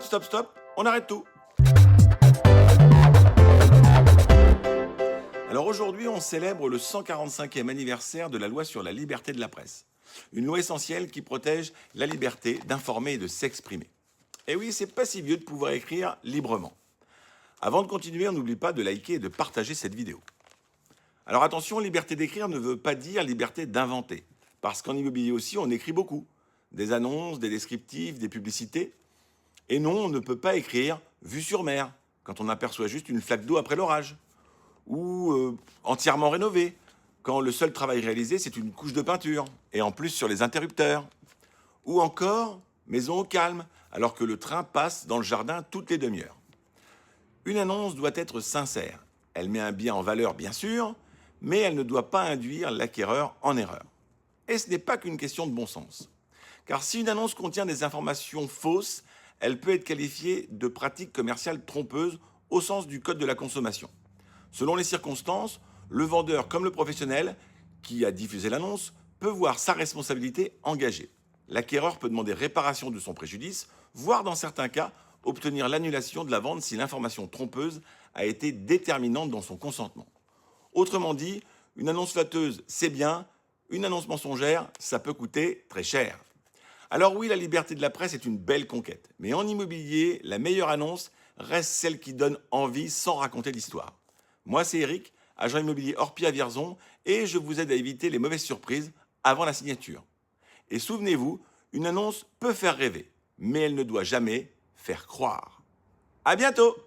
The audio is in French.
stop, on arrête tout. Alors aujourd'hui, on célèbre le 145e anniversaire de la loi sur la liberté de la presse. Une loi essentielle qui protège la liberté d'informer et de s'exprimer. Et oui, c'est pas si vieux de pouvoir écrire librement. Avant de continuer, on n'oublie pas de liker et de partager cette vidéo. Alors attention, liberté d'écrire ne veut pas dire liberté d'inventer. Parce qu'en immobilier aussi, on écrit beaucoup. Des annonces, des descriptifs, des publicités. Et non, on ne peut pas écrire « vue sur mer » quand on aperçoit juste une flaque d'eau après l'orage. Ou entièrement rénové, quand le seul travail réalisé, c'est une couche de peinture, et en plus sur les interrupteurs. Ou encore, maison au calme, alors que le train passe dans le jardin toutes les demi-heures. Une annonce doit être sincère. Elle met un bien en valeur, bien sûr, mais elle ne doit pas induire l'acquéreur en erreur. Et ce n'est pas qu'une question de bon sens. Car si une annonce contient des informations fausses, elle peut être qualifiée de pratique commerciale trompeuse au sens du Code de la consommation. Selon les circonstances, le vendeur comme le professionnel qui a diffusé l'annonce peut voir sa responsabilité engagée. L'acquéreur peut demander réparation de son préjudice, voire dans certains cas, obtenir l'annulation de la vente si l'information trompeuse a été déterminante dans son consentement. Autrement dit, une annonce flatteuse, c'est bien, une annonce mensongère, ça peut coûter très cher. Alors oui, la liberté de la presse est une belle conquête, mais en immobilier, la meilleure annonce reste celle qui donne envie sans raconter l'histoire. Moi, c'est Eric, agent immobilier Orpi à Vierzon, et je vous aide à éviter les mauvaises surprises avant la signature. Et souvenez-vous, une annonce peut faire rêver, mais elle ne doit jamais faire croire. À bientôt!